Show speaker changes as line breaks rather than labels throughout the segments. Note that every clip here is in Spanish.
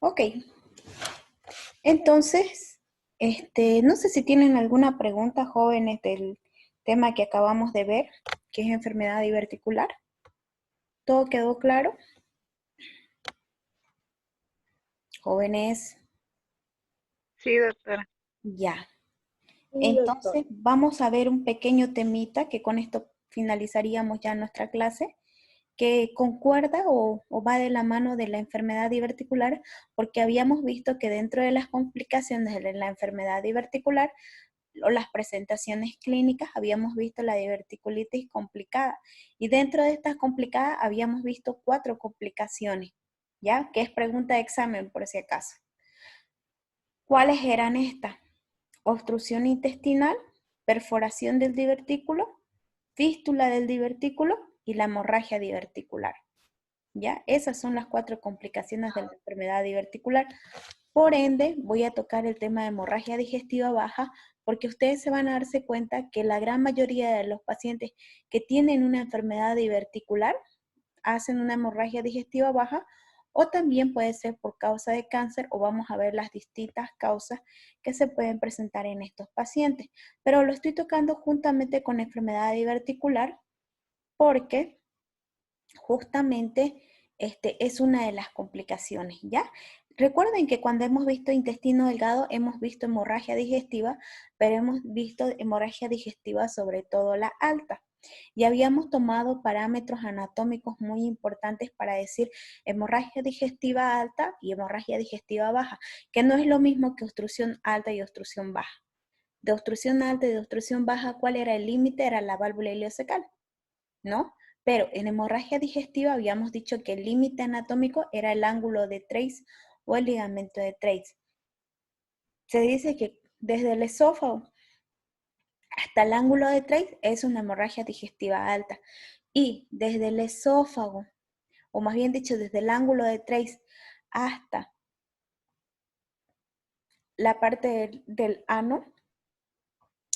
Ok, entonces, no sé si tienen alguna pregunta, jóvenes, del tema que acabamos de ver, que es enfermedad diverticular. ¿Todo quedó claro? Jóvenes,
Sí, doctora.
ya.
Sí, doctor.
Entonces, vamos a ver un pequeño temita que con esto finalizaríamos ya nuestra clase, que concuerda o va de la mano de la enfermedad diverticular, porque habíamos visto que dentro de las complicaciones de la enfermedad diverticular o las presentaciones clínicas habíamos visto la diverticulitis complicada, y dentro de estas complicadas habíamos visto 4 complicaciones, ¿ya? Que es pregunta de examen por si acaso. ¿Cuáles eran estas? Obstrucción intestinal, perforación del divertículo, fístula del divertículo y la hemorragia diverticular. ¿Ya? Esas son las 4 complicaciones de la enfermedad diverticular. Por ende, voy a tocar el tema de hemorragia digestiva baja, porque ustedes se van a darse cuenta que la gran mayoría de los pacientes que tienen una enfermedad diverticular hacen una hemorragia digestiva baja, o también puede ser por causa de cáncer, o vamos a ver las distintas causas que se pueden presentar en estos pacientes. Pero lo estoy tocando juntamente con enfermedad diverticular porque justamente es una de las complicaciones, ¿ya? Recuerden que cuando hemos visto intestino delgado hemos visto hemorragia digestiva, pero hemos visto hemorragia digestiva sobre todo la alta. Y habíamos tomado parámetros anatómicos muy importantes para decir hemorragia digestiva alta y hemorragia digestiva baja, que no es lo mismo que obstrucción alta y obstrucción baja. De obstrucción alta y de obstrucción baja, ¿cuál era el límite? Era la válvula ileocecal, ¿no? Pero en hemorragia digestiva habíamos dicho que el límite anatómico era el ángulo de Treitz o el ligamento de Treitz. Se dice que desde el esófago hasta el ángulo de Treitz es una hemorragia digestiva alta. Y desde el esófago, o más bien dicho, desde el ángulo de Treitz hasta la parte del ano,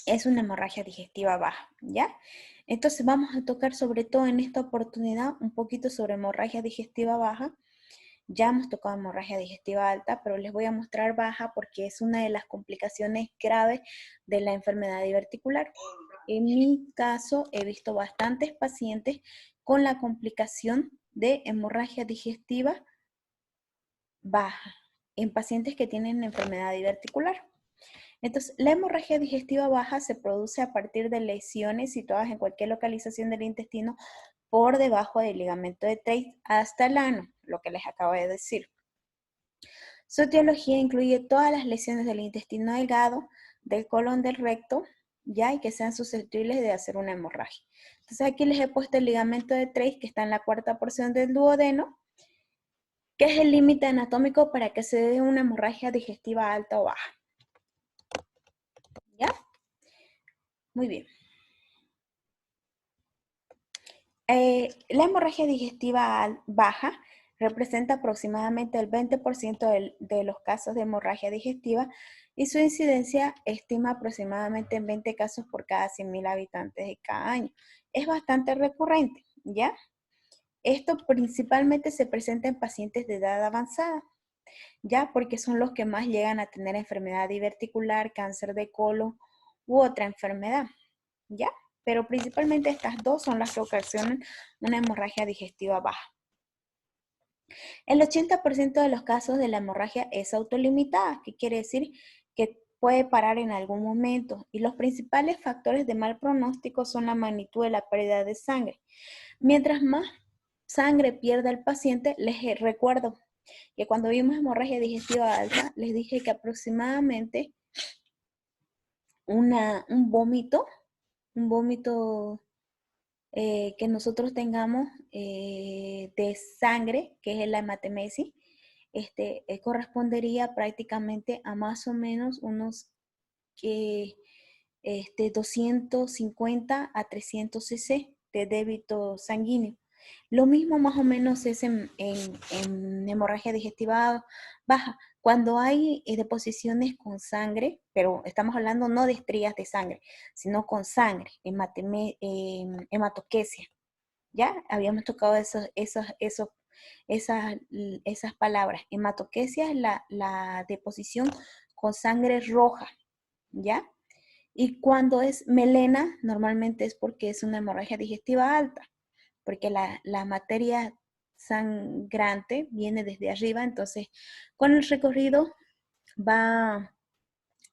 es una hemorragia digestiva baja, ¿ya? Entonces vamos a tocar sobre todo en esta oportunidad un poquito sobre hemorragia digestiva baja. Ya hemos tocado hemorragia digestiva alta, pero les voy a mostrar baja porque es una de las complicaciones graves de la enfermedad diverticular. En mi caso, he visto bastantes pacientes con la complicación de hemorragia digestiva baja en pacientes que tienen enfermedad diverticular. Entonces, la hemorragia digestiva baja se produce a partir de lesiones situadas en cualquier localización del intestino por debajo del ligamento de Treitz hasta el ano, lo que les acabo de decir. Su etiología incluye todas las lesiones del intestino delgado, del colon, del recto, ya, y que sean susceptibles de hacer una hemorragia. Entonces aquí les he puesto el ligamento de Treitz, que está en la cuarta porción del duodeno, que es el límite anatómico para que se dé una hemorragia digestiva alta o baja. ¿Ya? Muy bien. La hemorragia digestiva baja representa aproximadamente el 20% de los casos de hemorragia digestiva, y su incidencia estima aproximadamente en 20 casos por cada 100.000 habitantes de cada año. Es bastante recurrente, ¿ya? Esto principalmente se presenta en pacientes de edad avanzada, ¿ya? Porque son los que más llegan a tener enfermedad diverticular, cáncer de colon u otra enfermedad, ¿ya? Pero principalmente estas dos son las que ocasionan una hemorragia digestiva baja. El 80% de los casos de la hemorragia es autolimitada, que quiere decir que puede parar en algún momento, y los principales factores de mal pronóstico son la magnitud de la pérdida de sangre. Mientras más sangre pierda el paciente, les recuerdo que cuando vimos hemorragia digestiva alta, les dije que aproximadamente un vómito que nosotros tengamos de sangre, que es la hematemesis, correspondería prácticamente a más o menos unos 250 a 300 cc de débito sanguíneo. Lo mismo más o menos es en hemorragia digestiva baja. Cuando hay deposiciones con sangre, pero estamos hablando no de estrías de sangre, sino con sangre, hematoquesia. Ya habíamos tocado esos esas palabras. Hematoquesia es la deposición con sangre roja, ¿ya? Y cuando es melena, normalmente es porque es una hemorragia digestiva alta, porque la materia sangrante viene desde arriba, entonces con el recorrido va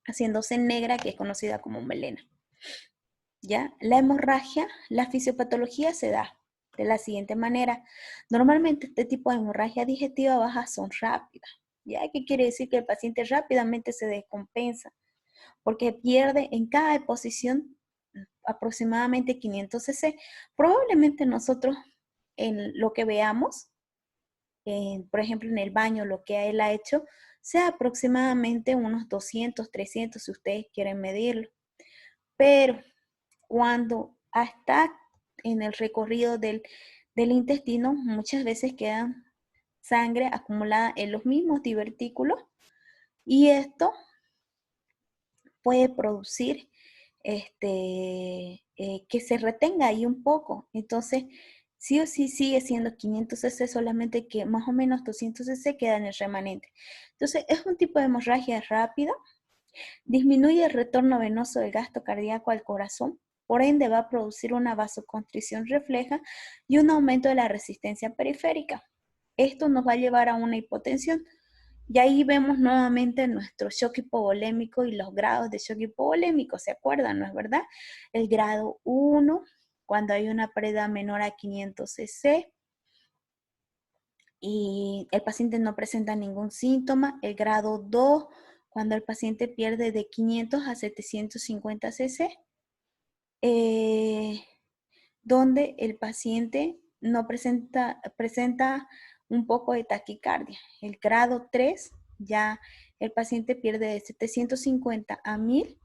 haciéndose negra, que es conocida como melena. ¿Ya? La hemorragia, la fisiopatología se da de la siguiente manera. Normalmente este tipo de hemorragia digestiva baja son rápidas. ¿Ya? ¿Qué quiere decir? Que el paciente rápidamente se descompensa porque pierde en cada deposición aproximadamente 500 cc. Probablemente nosotros en lo que veamos, por ejemplo en el baño, lo que él ha hecho, sea aproximadamente unos 200, 300 si ustedes quieren medirlo. Pero cuando está en el recorrido del intestino, muchas veces queda sangre acumulada en los mismos divertículos y esto puede producir que se retenga ahí un poco. Entonces, sí o sí sigue siendo 500 cc, solamente que más o menos 200 cc queda en el remanente. Entonces, es un tipo de hemorragia rápida, disminuye el retorno venoso del gasto cardíaco al corazón, por ende va a producir una vasoconstricción refleja y un aumento de la resistencia periférica. Esto nos va a llevar a una hipotensión. Y ahí vemos nuevamente nuestro shock hipovolémico y los grados de shock hipovolémico, ¿se acuerdan? ¿No es verdad? El grado 1, cuando hay una pérdida menor a 500 cc y el paciente no presenta ningún síntoma. El grado 2, cuando el paciente pierde de 500 a 750 cc, eh, donde el paciente no presenta un poco de taquicardia. El grado 3, ya el paciente pierde de 750 a 1000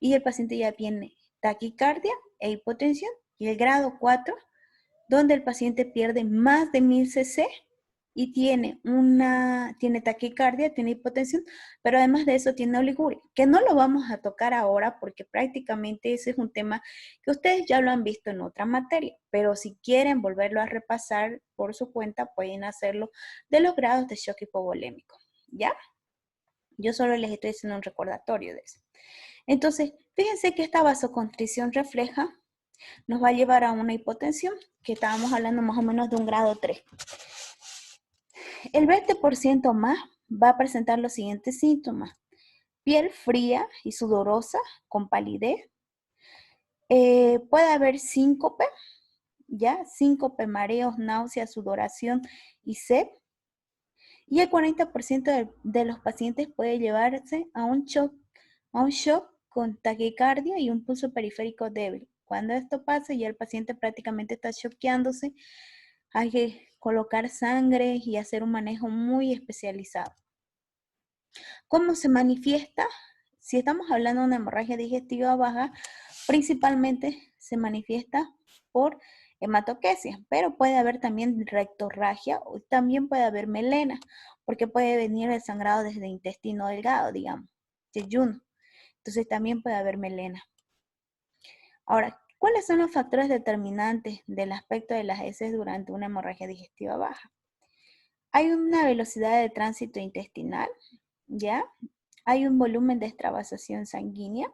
y el paciente ya tiene taquicardia e hipotensión. Y el grado 4, donde el paciente pierde más de 1000 cc y tiene taquicardia, tiene hipotensión, pero además de eso tiene oliguria, que no lo vamos a tocar ahora porque prácticamente ese es un tema que ustedes ya lo han visto en otra materia, pero si quieren volverlo a repasar por su cuenta, pueden hacerlo de los grados de shock hipovolémico, ¿ya? Yo solo les estoy haciendo un recordatorio de eso. Entonces, fíjense que esta vasoconstricción refleja nos va a llevar a una hipotensión, que estábamos hablando más o menos de un grado 3. El 20% más va a presentar los siguientes síntomas: piel fría y sudorosa con palidez, puede haber síncope, ya, síncope, mareos, náuseas, sudoración y sed, y el 40% de los pacientes puede llevarse a un shock con taquicardia y un pulso periférico débil. Cuando esto pase, ya el paciente prácticamente está choqueándose, hay que colocar sangre y hacer un manejo muy especializado. ¿Cómo se manifiesta? Si estamos hablando de una hemorragia digestiva baja, principalmente se manifiesta por hematoquesia, pero puede haber también rectorragia o también puede haber melena, porque puede venir el sangrado desde el intestino delgado, digamos, yeyuno. Entonces también puede haber melena. Ahora, ¿cuáles son los factores determinantes del aspecto de las heces durante una hemorragia digestiva baja? Hay una velocidad de tránsito intestinal, ¿ya? Hay un volumen de extravasación sanguínea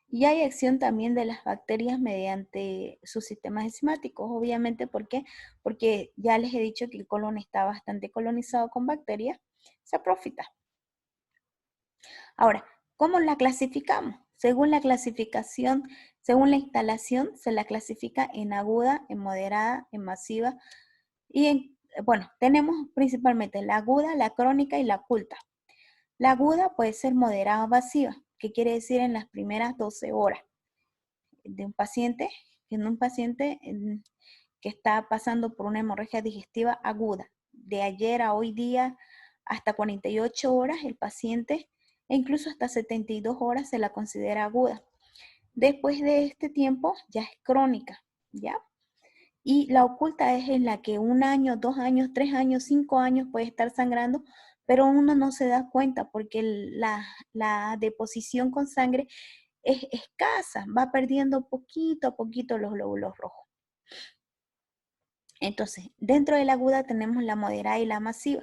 y hay acción también de las bacterias mediante sus sistemas enzimáticos. Obviamente, ¿por qué? Porque ya les he dicho que el colon está bastante colonizado con bacterias saprófitas. Ahora, ¿cómo la clasificamos? Según la clasificación, según la instalación, se la clasifica en aguda, en moderada, en masiva y bueno, tenemos principalmente la aguda, la crónica y la oculta. La aguda puede ser moderada o masiva, que quiere decir en las primeras 12 horas de un paciente, que está pasando por una hemorragia digestiva aguda. De ayer a hoy día, hasta 48 horas, el paciente, e incluso hasta 72 horas, se la considera aguda. Después de este tiempo, ya es crónica, ¿ya? Y la oculta es en la que 1 año, 2 años, 3 años, 5 años puede estar sangrando, pero uno no se da cuenta porque la deposición con sangre es escasa, va perdiendo poquito a poquito los glóbulos rojos. Entonces, dentro de la aguda tenemos la moderada y la masiva.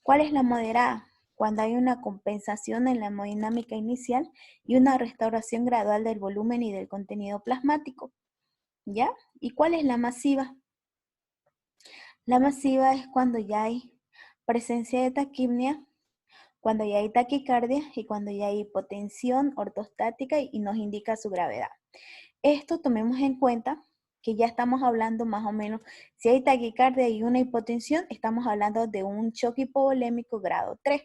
¿Cuál es la moderada? Cuando hay una compensación en la hemodinámica inicial y una restauración gradual del volumen y del contenido plasmático. ¿Ya? ¿Y cuál es la masiva? La masiva es cuando ya hay presencia de taquipnea, cuando ya hay taquicardia y cuando ya hay hipotensión ortostática y nos indica su gravedad. Esto tomemos en cuenta que ya estamos hablando más o menos, si hay taquicardia y una hipotensión, estamos hablando de un choque hipovolémico grado 3.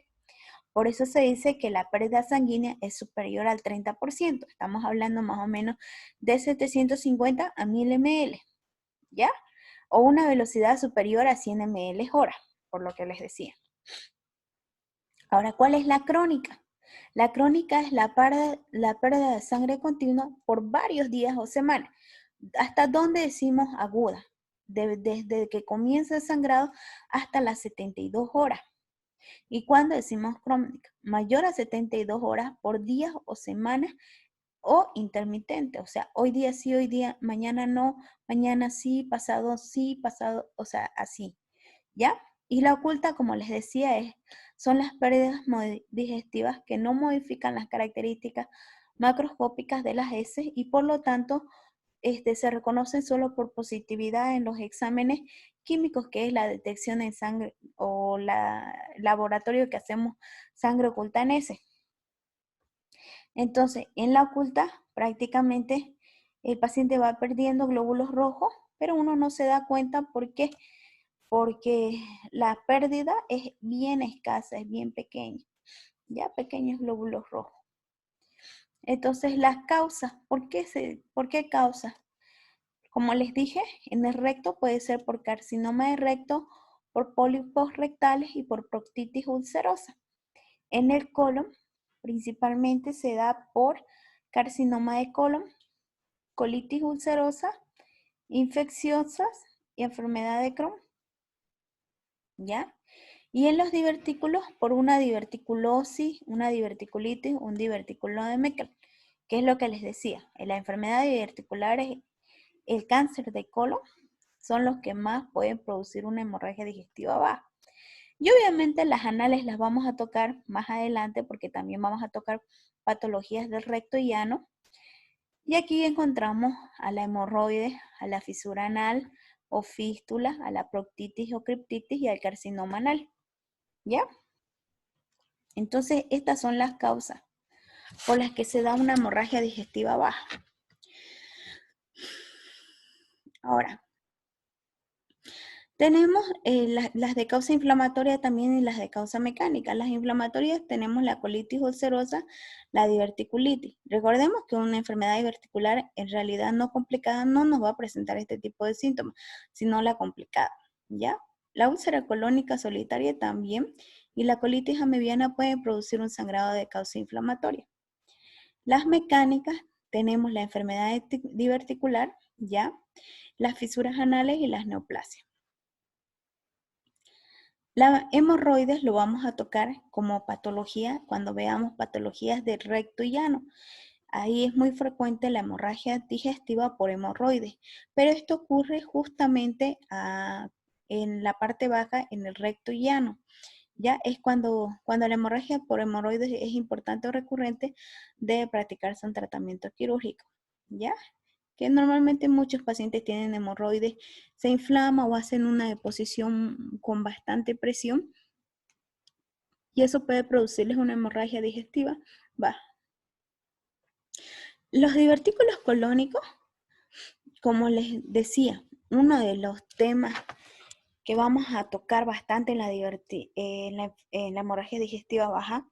Por eso se dice que la pérdida sanguínea es superior al 30%. Estamos hablando más o menos de 750 a 1000 ml, ¿ya? O una velocidad superior a 100 ml hora, por lo que les decía. Ahora, ¿cuál es la crónica? La crónica es la pérdida de sangre continua por varios días o semanas. ¿Hasta dónde decimos aguda? Desde que comienza el sangrado hasta las 72 horas. ¿Y cuándo decimos crónica? Mayor a 72 horas por días o semanas o intermitente. O sea, hoy día sí, hoy día, mañana no, mañana sí, pasado, o sea, así. ¿Ya? Y la oculta, como les decía, son las pérdidas digestivas que no modifican las características macroscópicas de las heces y por lo tanto se reconocen solo por positividad en los exámenes químicos, que es la detección en sangre o la laboratorio que hacemos sangre oculta en heces. Entonces, en la oculta, prácticamente el paciente va perdiendo glóbulos rojos, pero uno no se da cuenta porque la pérdida es bien escasa, es bien pequeña, ya pequeños glóbulos rojos. Entonces, las causas, ¿por qué causas? Como les dije, en el recto puede ser por carcinoma de recto, por pólipos rectales y por proctitis ulcerosa. En el colon, principalmente se da por carcinoma de colon, colitis ulcerosa, infecciosas y enfermedad de Crohn. ¿Ya? Y en los divertículos, por una diverticulosis, una diverticulitis, un divertículo de Meckel, que es lo que les decía. En la enfermedad diverticular, el cáncer de colon, son los que más pueden producir una hemorragia digestiva baja. Y obviamente las anales las vamos a tocar más adelante porque también vamos a tocar patologías del recto y ano. Y aquí encontramos a la hemorroide, a la fisura anal o fístula, a la proctitis o criptitis y al carcinoma anal. ¿Ya? Entonces, estas son las causas por las que se da una hemorragia digestiva baja. Ahora, tenemos las de causa inflamatoria también y las de causa mecánica. Las inflamatorias tenemos la colitis ulcerosa, la diverticulitis. Recordemos que una enfermedad diverticular en realidad no complicada no nos va a presentar este tipo de síntomas, sino la complicada, ¿ya? La úlcera colónica solitaria también y la colitis amebiana pueden producir un sangrado de causa inflamatoria. Las mecánicas tenemos la enfermedad diverticular, ¿ya? Las fisuras anales y las neoplasias. La hemorroides lo vamos a tocar como patología cuando veamos patologías de recto y ano. Ahí es muy frecuente la hemorragia digestiva por hemorroides, pero esto ocurre justamente en la parte baja, en el recto y ano. Ya es cuando la hemorragia por hemorroides es importante o recurrente, debe practicarse un tratamiento quirúrgico. ¿Ya? Que normalmente muchos pacientes tienen hemorroides, se inflama o hacen una deposición con bastante presión y eso puede producirles una hemorragia digestiva baja. Los divertículos colónicos, como les decía, uno de los temas que vamos a tocar bastante en la hemorragia digestiva baja,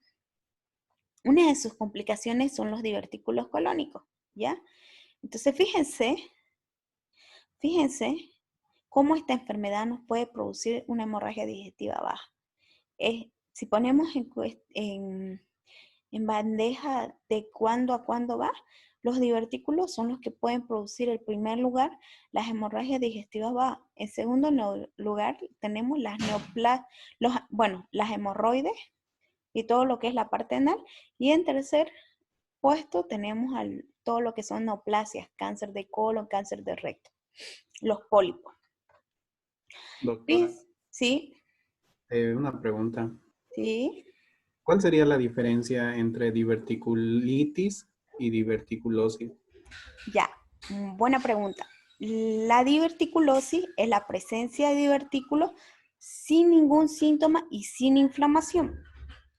una de sus complicaciones son los divertículos colónicos, ¿ya? Entonces, fíjense cómo esta enfermedad nos puede producir una hemorragia digestiva baja. Si ponemos en bandeja de cuándo a cuándo va, los divertículos son los que pueden producir en primer lugar las hemorragias digestivas bajas. En segundo lugar tenemos las las hemorroides y todo lo que es la parte anal. Y en tercer puesto tenemos todo lo que son neoplasias, cáncer de colon, cáncer de recto, los pólipos.
Doctora,
Sí, sí,
una pregunta.
sí.
¿Cuál sería la diferencia entre diverticulitis y diverticulosis?
Ya, buena pregunta. La diverticulosis es la presencia de divertículos sin ningún síntoma y sin inflamación.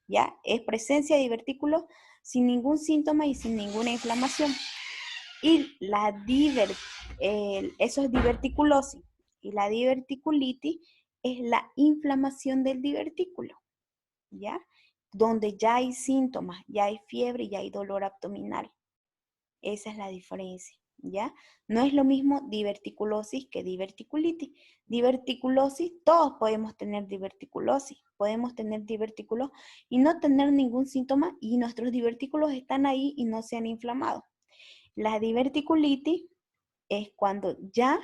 ¿Ya? Es presencia de divertículos sin ningún síntoma y sin ninguna inflamación. Y eso es diverticulosis. Y la diverticulitis es la inflamación del divertículo, ¿ya? Donde ya hay síntomas, ya hay fiebre, ya hay dolor abdominal. Esa es la diferencia, ¿ya? No es lo mismo diverticulosis que diverticulitis. Diverticulosis, todos podemos tener diverticulosis, podemos tener divertículos y no tener ningún síntoma y nuestros divertículos están ahí y no se han inflamado. La diverticulitis es cuando ya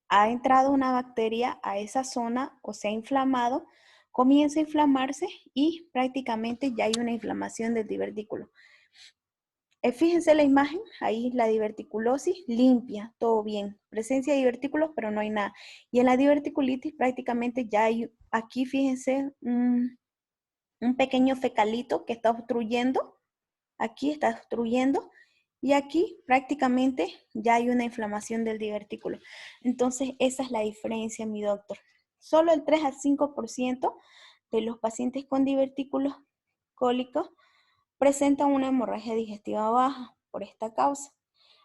ha entrado una bacteria a esa zona o se ha inflamado, comienza a inflamarse y prácticamente ya hay una inflamación del divertículo. Fíjense la imagen, ahí la diverticulosis limpia, todo bien. Presencia de divertículos, pero no hay nada. Y en la diverticulitis prácticamente ya hay, aquí fíjense, un pequeño fecalito que está obstruyendo. Aquí está obstruyendo. Y aquí prácticamente ya hay una inflamación del divertículo. Entonces, esa es la diferencia, mi doctor. Solo el 3 al 5% de los pacientes con divertículos cólicos presentan una hemorragia digestiva baja por esta causa.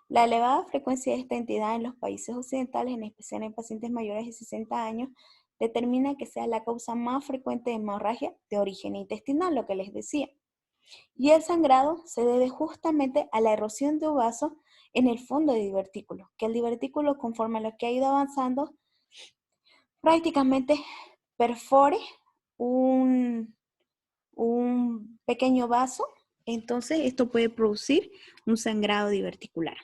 La elevada frecuencia de esta entidad en los países occidentales, en especial en pacientes mayores de 60 años, determina que sea la causa más frecuente de hemorragia de origen intestinal, lo que les decía. Y el sangrado se debe justamente a la erosión de un vaso en el fondo del divertículo, que el divertículo, conforme a lo que ha ido avanzando, prácticamente perfore un, un pequeño vaso, entonces esto puede producir un sangrado diverticular.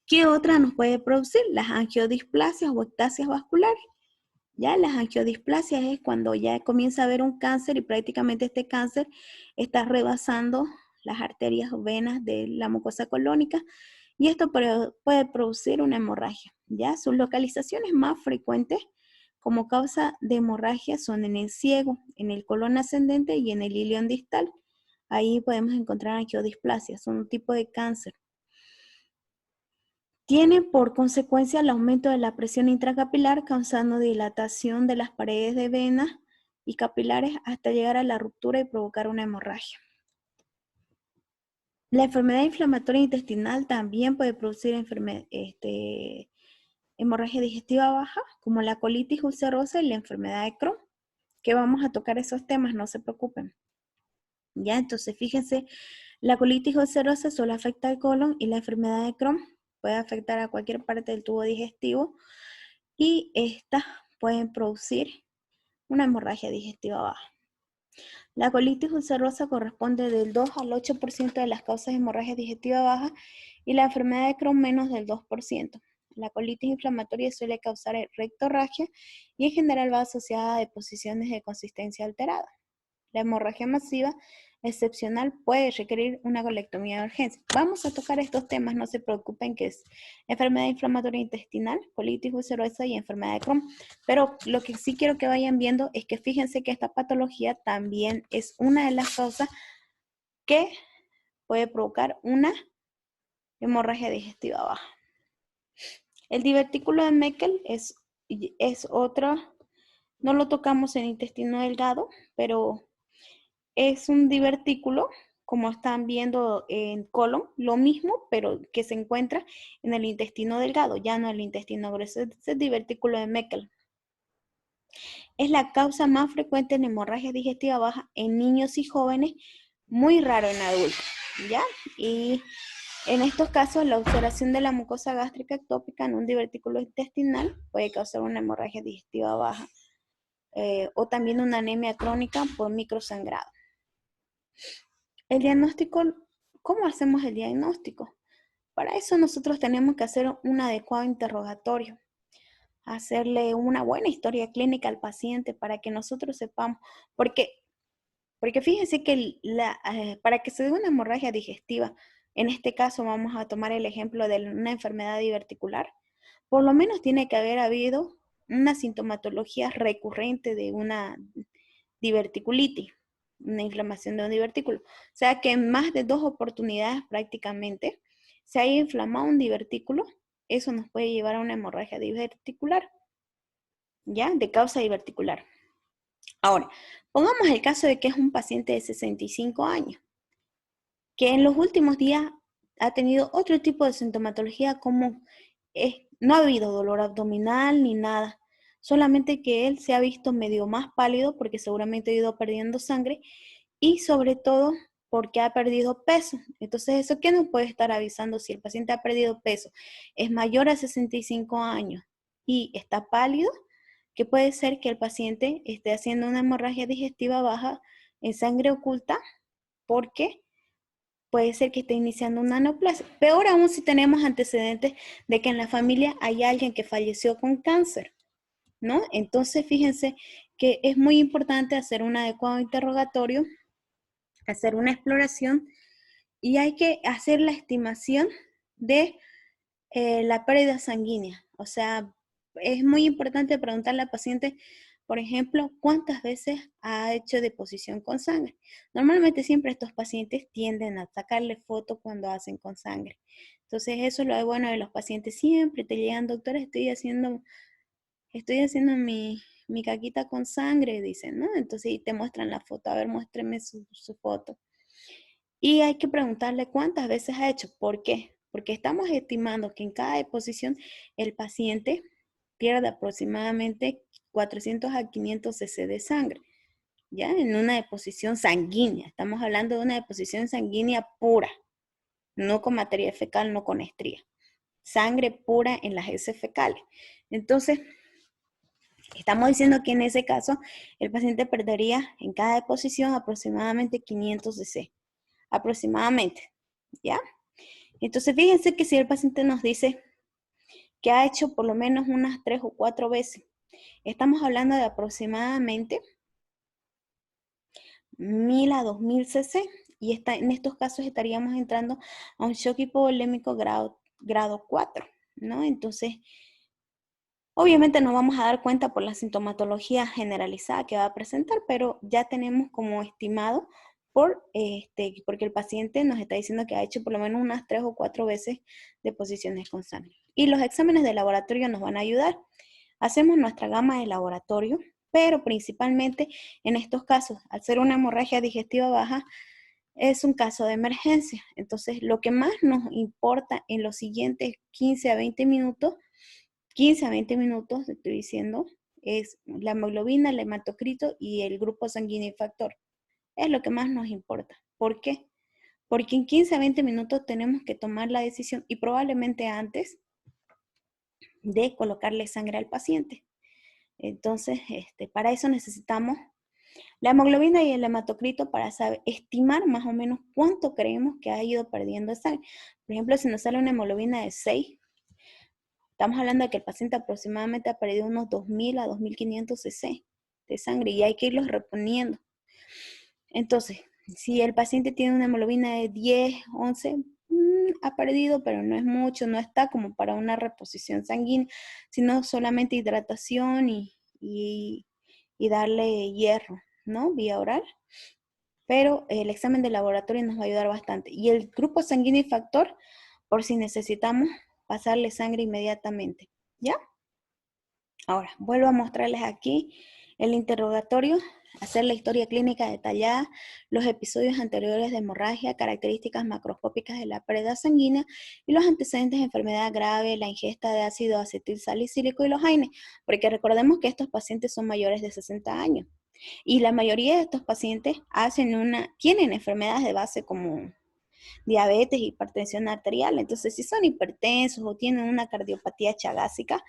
¿Qué otra nos puede producir? Las angiodisplasias o ectasias vasculares. Ya las angiodisplasias es cuando ya comienza a haber un cáncer y prácticamente este cáncer está rebasando las arterias o venas de la mucosa colónica y esto puede producir una hemorragia. Ya sus localizaciones más frecuentes como causa de hemorragia son en el ciego, en el colon ascendente y en el ilion distal. Ahí podemos encontrar angiodisplasias, son un tipo de cáncer. Tiene por consecuencia el aumento de la presión intracapilar, causando dilatación de las paredes de venas y capilares hasta llegar a la ruptura y provocar una hemorragia. La enfermedad inflamatoria intestinal también puede producir hemorragia digestiva baja, como la colitis ulcerosa y la enfermedad de Crohn, que vamos a tocar esos temas, no se preocupen. Ya, entonces fíjense, la colitis ulcerosa solo afecta al colon y la enfermedad de Crohn puede afectar a cualquier parte del tubo digestivo y estas pueden producir una hemorragia digestiva baja. La colitis ulcerosa corresponde del 2 al 8% de las causas de hemorragia digestiva baja y la enfermedad de Crohn menos del 2%. La colitis inflamatoria suele causar rectorragia y en general va asociada a deposiciones de consistencia alterada. La hemorragia masiva excepcional puede requerir una colectomía de urgencia. Vamos a tocar estos temas, no se preocupen, que es enfermedad inflamatoria intestinal, colitis ulcerosa y enfermedad de Crohn. Pero lo que sí quiero que vayan viendo es que fíjense que esta patología también es una de las causas que puede provocar una hemorragia digestiva baja. El divertículo de Meckel es otro, no lo tocamos en intestino delgado, pero es un divertículo, como están viendo en colon, lo mismo, pero que se encuentra en el intestino delgado, ya no en el intestino grueso. Es el divertículo de Meckel. Es la causa más frecuente en hemorragia digestiva baja en niños y jóvenes, muy raro en adultos, ¿ya? Y en estos casos, la ulceración de la mucosa gástrica ectópica en un divertículo intestinal puede causar una hemorragia digestiva baja o también una anemia crónica por microsangrado. El diagnóstico, ¿cómo hacemos el diagnóstico? Para eso nosotros tenemos que hacer un adecuado interrogatorio, hacerle una buena historia clínica al paciente para que nosotros sepamos, porque fíjense que para que se dé una hemorragia digestiva, en este caso vamos a tomar el ejemplo de una enfermedad diverticular, por lo menos tiene que haber habido una sintomatología recurrente de una diverticulitis, una inflamación de un divertículo. O sea que en más de 2 oportunidades prácticamente se haya inflamado un divertículo, eso nos puede llevar a una hemorragia diverticular, ¿ya? De causa diverticular. Ahora, pongamos el caso de que es un paciente de 65 años, que en los últimos días ha tenido otro tipo de sintomatología como no ha habido dolor abdominal ni nada, solamente que él se ha visto medio más pálido porque seguramente ha ido perdiendo sangre y sobre todo porque ha perdido peso. Entonces, ¿eso qué nos puede estar avisando? Si el paciente ha perdido peso, es mayor a 65 años y está pálido, que puede ser que el paciente esté haciendo una hemorragia digestiva baja en sangre oculta porque puede ser que esté iniciando una neoplasia. Peor aún si tenemos antecedentes de que en la familia hay alguien que falleció con cáncer, ¿no? Entonces, fíjense que es muy importante hacer un adecuado interrogatorio, hacer una exploración y hay que hacer la estimación de la pérdida sanguínea. O sea, es muy importante preguntarle al paciente, por ejemplo, cuántas veces ha hecho deposición con sangre. Normalmente siempre estos pacientes tienden a sacarle foto cuando hacen con sangre. Entonces eso es lo bueno de los pacientes. Siempre te llegan, doctora, estoy haciendo mi caquita con sangre, dicen, ¿no? Entonces y te muestran la foto. A ver, muéstreme su foto. Y hay que preguntarle cuántas veces ha hecho. ¿Por qué? Porque estamos estimando que en cada deposición el paciente pierde aproximadamente 400 a 500 cc de sangre, ¿ya? En una deposición sanguínea. Estamos hablando de una deposición sanguínea pura, no con materia fecal, no con estría. Sangre pura en las heces fecales. Entonces, estamos diciendo que en ese caso el paciente perdería en cada deposición aproximadamente 500 cc. Aproximadamente, ¿ya? Entonces, fíjense que si el paciente nos dice que ha hecho por lo menos unas 3 o 4 veces, estamos hablando de aproximadamente 1000 a 2000 cc y en estos casos estaríamos entrando a un shock hipovolémico grado 4, ¿no? Entonces, obviamente no vamos a dar cuenta por la sintomatología generalizada que va a presentar, pero ya tenemos como estimado porque el paciente nos está diciendo que ha hecho por lo menos unas 3 o 4 veces deposiciones con sangre. Y los exámenes de laboratorio nos van a ayudar. Hacemos nuestra gama de laboratorio, pero principalmente en estos casos, al ser una hemorragia digestiva baja, es un caso de emergencia. Entonces, lo que más nos importa en los siguientes 15 a 20 minutos, estoy diciendo, es la hemoglobina, el hematocrito y el grupo sanguíneo y factor. Es lo que más nos importa. ¿Por qué? Porque en 15 a 20 minutos tenemos que tomar la decisión y probablemente antes de colocarle sangre al paciente. Entonces, para eso necesitamos la hemoglobina y el hematocrito para estimar más o menos cuánto creemos que ha ido perdiendo sangre. Por ejemplo, si nos sale una hemoglobina de 6, estamos hablando de que el paciente aproximadamente ha perdido unos 2000 a 2500 cc de sangre y hay que irlos reponiendo. Entonces, si el paciente tiene una hemoglobina de 10, 11, ha perdido, pero no es mucho, no está como para una reposición sanguínea, sino solamente hidratación y darle hierro, ¿no? Vía oral. Pero el examen de laboratorio nos va a ayudar bastante. Y el grupo sanguíneo y factor, por si necesitamos pasarle sangre inmediatamente, ¿ya? Ahora, vuelvo a mostrarles aquí el interrogatorio, hacer la historia clínica detallada, los episodios anteriores de hemorragia, características macroscópicas de la pérdida sanguínea y los antecedentes de enfermedad grave, la ingesta de ácido acetil salicílico y los AINES, porque recordemos que estos pacientes son mayores de 60 años y la mayoría de estos pacientes tienen enfermedades de base como diabetes, hipertensión arterial. Entonces, si son hipertensos o tienen una cardiopatía chagásica,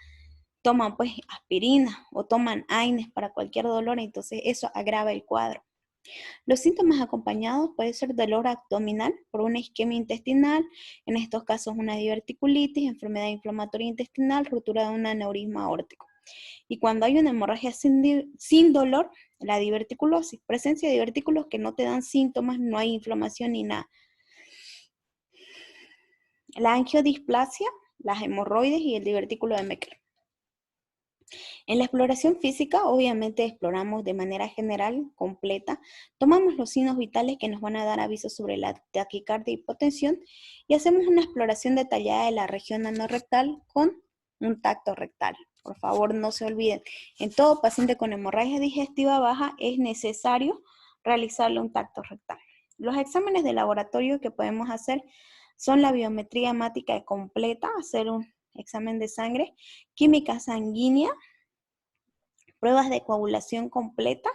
toman pues aspirina o toman AINES para cualquier dolor, entonces eso agrava el cuadro. Los síntomas acompañados pueden ser dolor abdominal por una isquemia intestinal, en estos casos una diverticulitis, enfermedad inflamatoria intestinal, ruptura de un aneurisma aórtico. Y cuando hay una hemorragia sin dolor, la diverticulosis, presencia de divertículos que no te dan síntomas, no hay inflamación ni nada. La angiodisplasia las hemorroides y el divertículo de Meckel. En la exploración física, obviamente exploramos de manera general, completa, tomamos los signos vitales que nos van a dar aviso sobre la taquicardia y hipotensión y hacemos una exploración detallada de la región anorrectal con un tacto rectal. Por favor, no se olviden, en todo paciente con hemorragia digestiva baja es necesario realizarle un tacto rectal. Los exámenes de laboratorio que podemos hacer son la biometría hemática completa, hacer un examen de sangre, química sanguínea, pruebas de coagulación completa,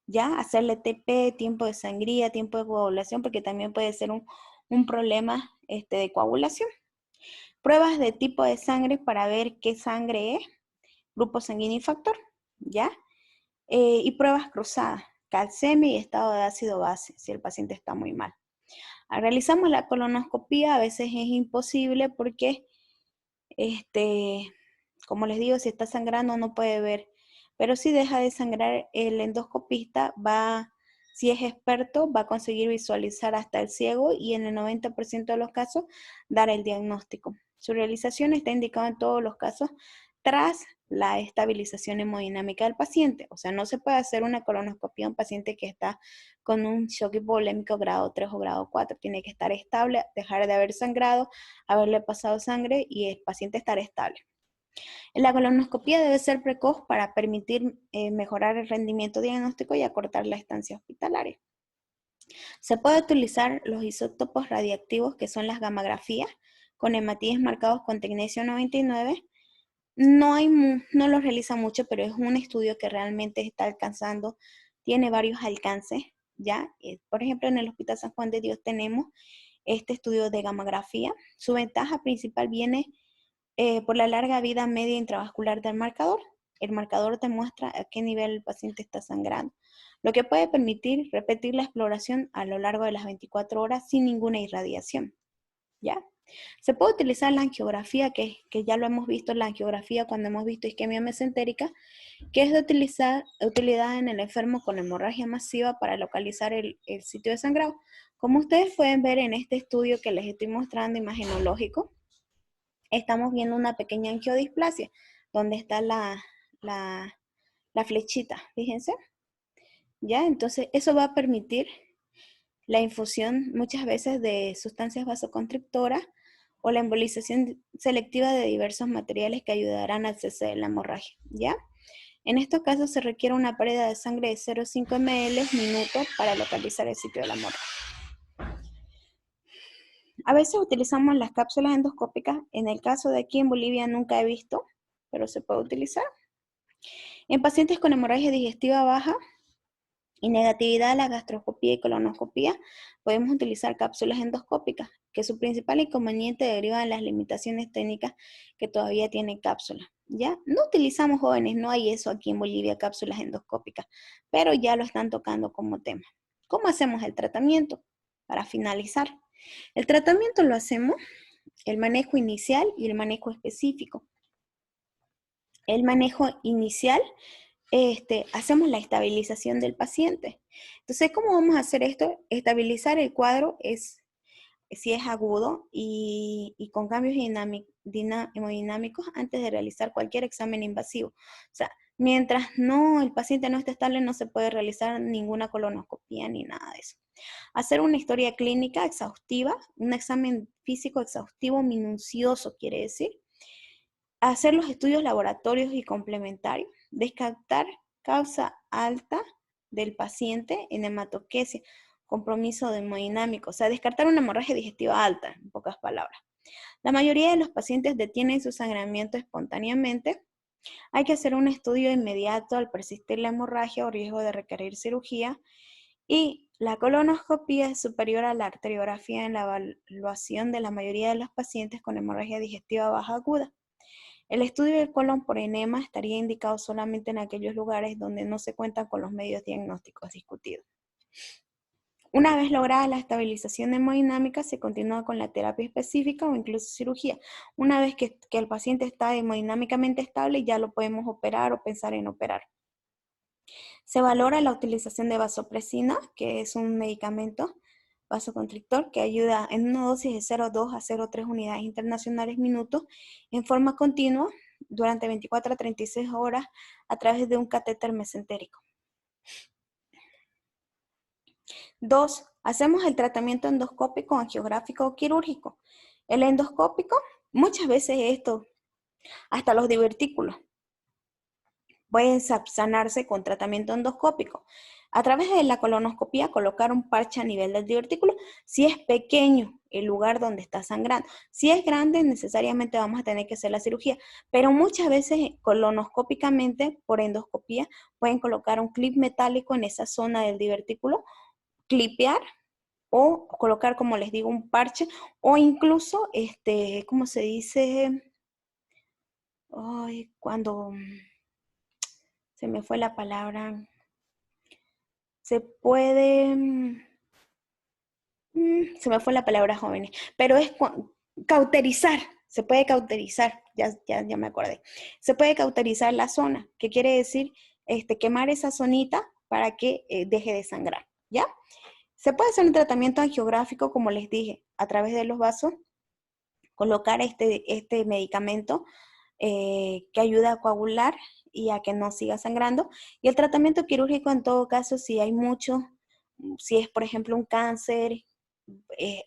ya, hacerle TP, tiempo de sangría, tiempo de coagulación, porque también puede ser un problema de coagulación. Pruebas de tipo de sangre para ver qué sangre es, grupo sanguíneo y factor, ¿ya? Y pruebas cruzadas, calcemia y estado de ácido base, si el paciente está muy mal. Realizamos la colonoscopía, a veces es imposible porque, como les digo, si está sangrando no puede ver, pero si deja de sangrar, el endoscopista si es experto, va a conseguir visualizar hasta el ciego y en el 90% de los casos dar el diagnóstico. Su realización está indicada en todos los casos tras la estabilización hemodinámica del paciente. O sea, no se puede hacer una colonoscopia a un paciente que está con un shock hipovolémico grado 3 o grado 4. Tiene que estar estable, dejar de haber sangrado, haberle pasado sangre y el paciente estar estable. La colonoscopia debe ser precoz para permitir mejorar el rendimiento diagnóstico y acortar la estancia hospitalaria. Se puede utilizar los isótopos radiactivos que son las gammagrafías con hematíes marcados con tecnesio 99. No los realiza mucho, pero es un estudio que realmente está alcanzando, tiene varios alcances, ¿ya? Por ejemplo, en el Hospital San Juan de Dios tenemos este estudio de gammagrafía. Su ventaja principal viene por la larga vida media intravascular del marcador. El marcador te muestra a qué nivel el paciente está sangrando, lo que puede permitir repetir la exploración a lo largo de las 24 horas sin ninguna irradiación, ¿ya? Se puede utilizar la angiografía, que ya lo hemos visto, la angiografía cuando hemos visto isquemia mesentérica, que es de utilidad en el enfermo con hemorragia masiva para localizar el sitio de sangrado. Como ustedes pueden ver en este estudio que les estoy mostrando imagenológico, estamos viendo una pequeña angiodisplasia, donde está la flechita, fíjense. ¿Ya? Entonces, eso va a permitir la infusión muchas veces de sustancias vasoconstrictoras o la embolización selectiva de diversos materiales que ayudarán al cese de la hemorragia, ¿ya? En estos casos se requiere una pérdida de sangre de 0,5 ml minuto para localizar el sitio de la hemorragia. A veces utilizamos las cápsulas endoscópicas. En el caso de aquí en Bolivia nunca he visto, pero se puede utilizar. En pacientes con hemorragia digestiva baja y negatividad a la gastroscopía y colonoscopía, podemos utilizar cápsulas endoscópicas, que su principal inconveniente deriva de las limitaciones técnicas que todavía tienen cápsulas. ¿Ya? No utilizamos jóvenes, no hay eso aquí en Bolivia, cápsulas endoscópicas, pero ya lo están tocando como tema. ¿Cómo hacemos el tratamiento? Para finalizar, el tratamiento lo hacemos, el manejo inicial y el manejo específico. El manejo inicial, hacemos la estabilización del paciente. Entonces, ¿cómo vamos a hacer esto? Estabilizar el cuadro si es agudo y con cambios hemodinámicos antes de realizar cualquier examen invasivo. O sea, mientras el paciente no esté estable, no se puede realizar ninguna colonoscopía ni nada de eso. Hacer una historia clínica exhaustiva, un examen físico exhaustivo minucioso, quiere decir. Hacer los estudios laboratorios y complementarios. Descartar causa alta del paciente en hematoquesia, compromiso hemodinámico, o sea, descartar una hemorragia digestiva alta, en pocas palabras. La mayoría de los pacientes detienen su sangramiento espontáneamente. Hay que hacer un estudio inmediato al persistir la hemorragia o riesgo de requerir cirugía. Y la colonoscopia es superior a la arteriografía en la evaluación de la mayoría de los pacientes con hemorragia digestiva baja aguda. El estudio del colon por enema estaría indicado solamente en aquellos lugares donde no se cuentan con los medios diagnósticos discutidos. Una vez lograda la estabilización hemodinámica, se continúa con la terapia específica o incluso cirugía. Una vez que el paciente está hemodinámicamente estable, ya lo podemos operar o pensar en operar. Se valora la utilización de vasopresina, que es un medicamento vasoconstrictor que ayuda en una dosis de 0,2 a 0,3 unidades internacionales minutos en forma continua durante 24 a 36 horas a través de un catéter mesentérico. 2. Hacemos el tratamiento endoscópico, angiográfico o quirúrgico. El endoscópico, muchas veces esto, hasta los divertículos, pueden subsanarse con tratamiento endoscópico. A través de la colonoscopía, colocar un parche a nivel del divertículo si es pequeño el lugar donde está sangrando. Si es grande, necesariamente vamos a tener que hacer la cirugía, pero muchas veces colonoscópicamente, por endoscopía, pueden colocar un clip metálico en esa zona del divertículo, clipear o colocar, como les digo, un parche o incluso, ¿cómo se dice? Ay, cuando se me fue la palabra, se puede, se me fue la palabra, jóvenes, pero es cauterizar, se puede cauterizar, ya me acordé. Se puede cauterizar la zona, que quiere decir quemar esa zonita para que deje de sangrar, ¿ya? Se puede hacer un tratamiento angiográfico, como les dije, a través de los vasos, colocar este medicamento que ayuda a coagular y a que no siga sangrando. Y el tratamiento quirúrgico, en todo caso, si hay mucho, si es, por ejemplo, un cáncer,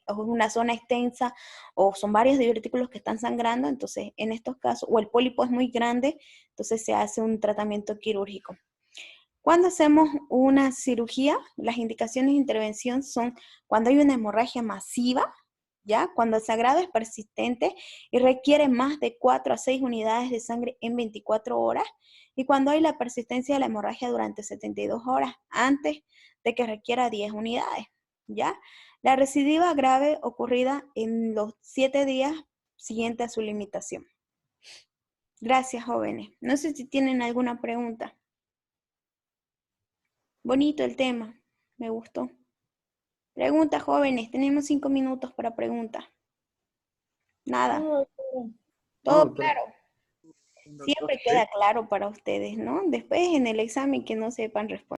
o una zona extensa, o son varios divertículos que están sangrando, entonces en estos casos, o el pólipo es muy grande, entonces se hace un tratamiento quirúrgico. Cuando hacemos una cirugía, las indicaciones de intervención son cuando hay una hemorragia masiva, ¿ya? Cuando el sangrado es persistente y requiere más de 4 a 6 unidades de sangre en 24 horas, y cuando hay la persistencia de la hemorragia durante 72 horas antes de que requiera 10 unidades, ¿ya? La recidiva grave ocurrida en los 7 días siguientes a su limitación. Gracias, jóvenes. No sé si tienen alguna pregunta. Bonito el tema, me gustó. Preguntas, jóvenes, tenemos 5 minutos para preguntas. Nada. Todo claro. Siempre queda claro para ustedes, ¿no? Después en el examen que no sepan responder.